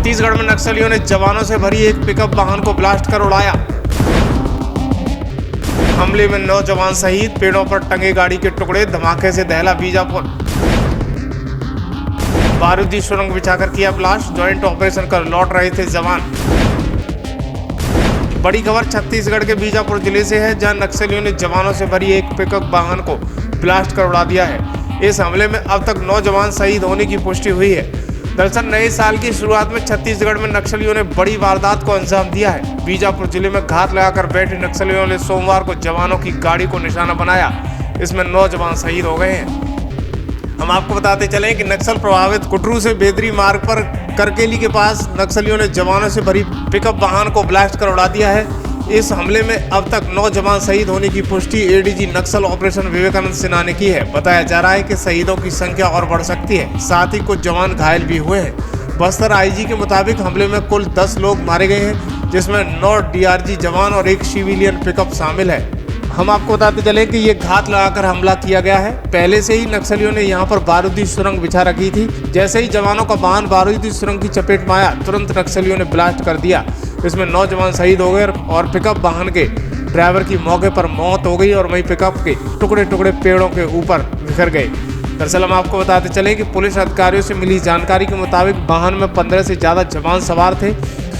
छत्तीसगढ़ में नक्सलियों ने जवानों से भरी एक पिकअप वाहन को ब्लास्ट कर उड़ाया। हमले में 9 जवान शहीद, पेड़ों पर टंगे गाड़ी के टुकड़े, धमाके से दहला बीजापुर। बारूदी सुरंग बिछाकर किया ब्लास्ट, ज्वाइंट ऑपरेशन कर लौट रहे थे जवान। बड़ी खबर छत्तीसगढ़ के बीजापुर जिले से है, जहां नक्सलियों ने जवानों से भरी एक पिकअप वाहन को ब्लास्ट कर उड़ा दिया है। इस हमले में अब तक 9 जवान शहीद होने की पुष्टि हुई है। दरअसल नए साल की शुरुआत में छत्तीसगढ़ में नक्सलियों ने बड़ी वारदात को अंजाम दिया है। बीजापुर जिले में घात लगाकर बैठे नक्सलियों ने सोमवार को जवानों की गाड़ी को निशाना बनाया। इसमें 9 जवान शहीद हो गए हैं। हम आपको बताते चलें कि नक्सल प्रभावित कुटरू से बेदरी मार्ग पर करकेली के पास नक्सलियों ने जवानों से भरी पिकअप वाहन को ब्लास्ट कर उड़ा दिया है। इस हमले में अब तक 9 जवान शहीद होने की पुष्टि एडीजी नक्सल ऑपरेशन विवेकानंद सिन्हा ने की है। बताया जा रहा है कि शहीदों की संख्या और बढ़ सकती है, साथ ही कुछ जवान घायल भी हुए हैं। बस्तर आईजी के मुताबिक हमले में कुल 10 लोग मारे गए हैं, जिसमें 9 डीआरजी जवान और एक सिविलियन पिकअप शामिल है। हम आपको बताते चले कि ये घात लगाकर हमला किया गया है। पहले से ही नक्सलियों ने यहाँ पर बारूदी सुरंग बिछा रखी थी। जैसे ही जवानों का वाहन बारूदी सुरंग की चपेट में आया, तुरंत नक्सलियों ने ब्लास्ट कर दिया। इसमें 9 जवान शहीद हो गए और पिकअप वाहन के ड्राइवर की मौके पर मौत हो गई और वहीं पिकअप के टुकड़े टुकड़े पेड़ों के ऊपर बिखर गए। दरअसल हम आपको बताते चले कि पुलिस अधिकारियों से मिली जानकारी के मुताबिक वाहन में 15 से ज़्यादा जवान सवार थे,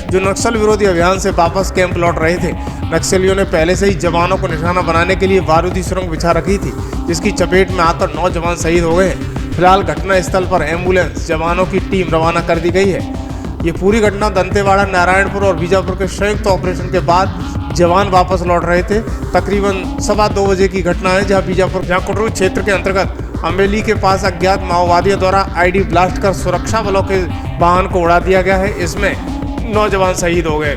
जो नक्सल विरोधी अभियान से वापस कैंप लौट रहे थे। नक्सलियों ने पहले से ही जवानों को निशाना बनाने के लिए बारूदी सुरंग बिछा रखी थी, जिसकी चपेट में आकर 9 जवान शहीद हो गए हैं। फिलहाल घटनास्थल पर एम्बुलेंस जवानों की टीम रवाना कर दी गई है। ये पूरी घटना दंतेवाड़ा, नारायणपुर और बीजापुर के संयुक्त ऑपरेशन के बाद जवान वापस लौट रहे थे। तकरीबन 2:15 बजे की घटना है, जहां कुटरू क्षेत्र के अंतर्गत अमेली के पास अज्ञात माओवादियों द्वारा आईडी ब्लास्ट कर सुरक्षा बलों के वाहन को उड़ा दिया गया है। इसमें 9 जवान शहीद हो गए।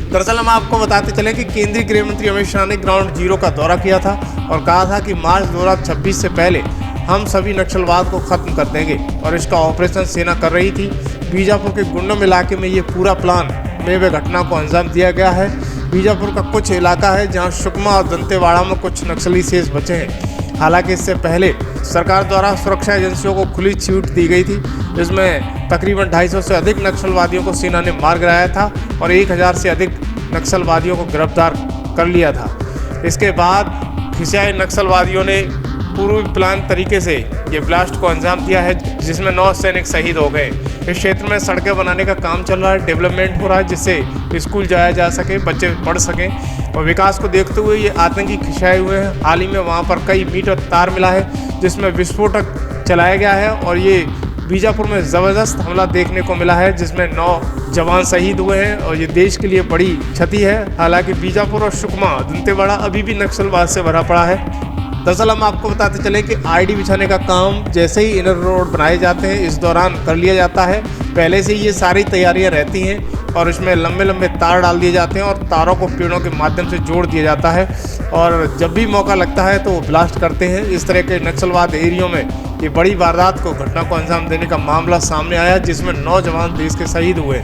दरअसल हम आपको बताते चले कि केंद्रीय गृह मंत्री अमित शाह ने ग्राउंड जीरो का दौरा किया था और कहा था कि मार्च 2026 से पहले हम सभी नक्सलवाद को खत्म कर देंगे, और इसका ऑपरेशन सेना कर रही थी। बीजापुर के गुंडम इलाके में ये पूरा प्लान में वे घटना को अंजाम दिया गया है। बीजापुर का कुछ इलाका है जहां सुकमा और दंतेवाड़ा में कुछ नक्सली शेष बचे हैं। हालांकि इससे पहले सरकार द्वारा सुरक्षा एजेंसियों को खुली छूट दी गई थी। इसमें तकरीबन 250 से अधिक नक्सलवादियों को सेना ने मार गिराया था और 1000 से अधिक नक्सलवादियों को गिरफ्तार कर लिया था। इसके बाद खिसियाए नक्सलवादियों ने पूर्व प्लान तरीके से ये ब्लास्ट को अंजाम दिया है, जिसमें 9 सैनिक शहीद हो गए। इस क्षेत्र में सड़कें बनाने का काम चल रहा है, डेवलपमेंट हो रहा है, जिससे स्कूल जाया जा सके, बच्चे पढ़ सकें। और विकास को देखते हुए ये आतंकी खिंचाए हुए हैं। हाल ही में वहाँ पर कई मीटर तार मिला है, जिसमें विस्फोटक चलाया गया है और ये बीजापुर में ज़बरदस्त हमला देखने को मिला है, जिसमें 9 जवान शहीद हुए हैं और ये देश के लिए बड़ी क्षति है। हालांकि बीजापुर और सुकमा, दंतेवाड़ा अभी भी नक्सलवाद से भरा पड़ा है। दरअसल हम आपको बताते चले कि आईडी बिछाने का काम जैसे ही इनर रोड बनाए जाते हैं, इस दौरान कर लिया जाता है। पहले से ये सारी तैयारियां रहती हैं और इसमें लंबे लंबे तार डाल दिए जाते हैं और तारों को पेड़ों के माध्यम से जोड़ दिया जाता है, और जब भी मौका लगता है तो वो ब्लास्ट करते हैं। इस तरह के नक्सलवाद एरियो में ये बड़ी वारदात को घटना को अंजाम देने का मामला सामने आया, जिसमें 9 जवान देश के शहीद हुए।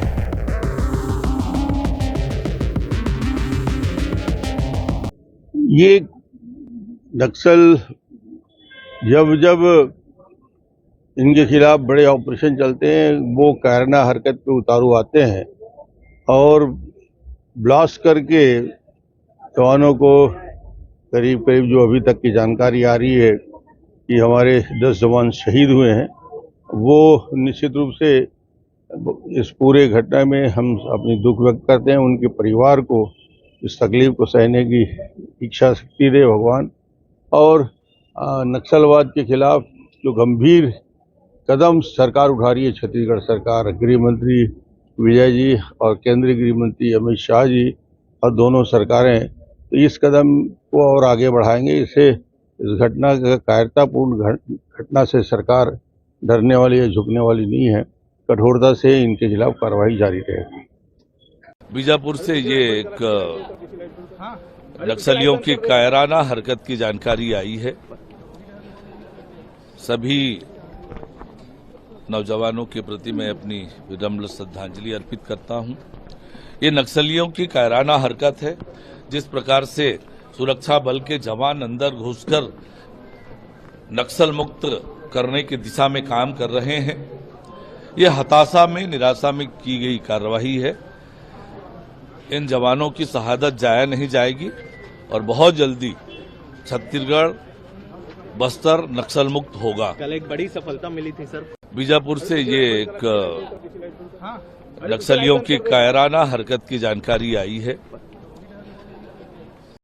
ये नक्सल जब इनके खिलाफ बड़े ऑपरेशन चलते हैं, वो कायराना हरकत पे उतारू आते हैं और ब्लास्ट करके जवानों को करीब जो अभी तक की जानकारी आ रही है कि हमारे 10 जवान शहीद हुए हैं। वो निश्चित रूप से इस पूरे घटना में हम अपनी दुख व्यक्त करते हैं। उनके परिवार को इस तकलीफ को सहने की इच्छा शक्ति दे भगवान। और नक्सलवाद के खिलाफ जो गंभीर कदम सरकार उठा रही है, छत्तीसगढ़ सरकार, गृह मंत्री विजय जी और केंद्रीय गृह मंत्री अमित शाह जी और दोनों सरकारें, तो इस कदम को और आगे बढ़ाएंगे। इससे इस घटना कायरतापूर्ण घटना से सरकार डरने वाली या झुकने वाली नहीं है। कठोरता से इनके खिलाफ कार्रवाई जारी रहेगी। बीजापुर से ये एक नक्सलियों की कायराना हरकत की जानकारी आई है। सभी नौजवानों के प्रति मैं अपनी विनम्र श्रद्धांजलि अर्पित करता हूं। ये नक्सलियों की कायराना हरकत है। जिस प्रकार से सुरक्षा बल के जवान अंदर घुसकर नक्सल मुक्त करने की दिशा में काम कर रहे हैं, ये हताशा में, निराशा में की गई कार्रवाई है। इन जवानों की शहादत जाया नहीं जाएगी और बहुत जल्दी छत्तीसगढ़, बस्तर नक्सल मुक्त होगा। कल एक बड़ी सफलता मिली थी सर। बीजापुर से ये एक नक्सलियों की कायराना हरकत की जानकारी आई है।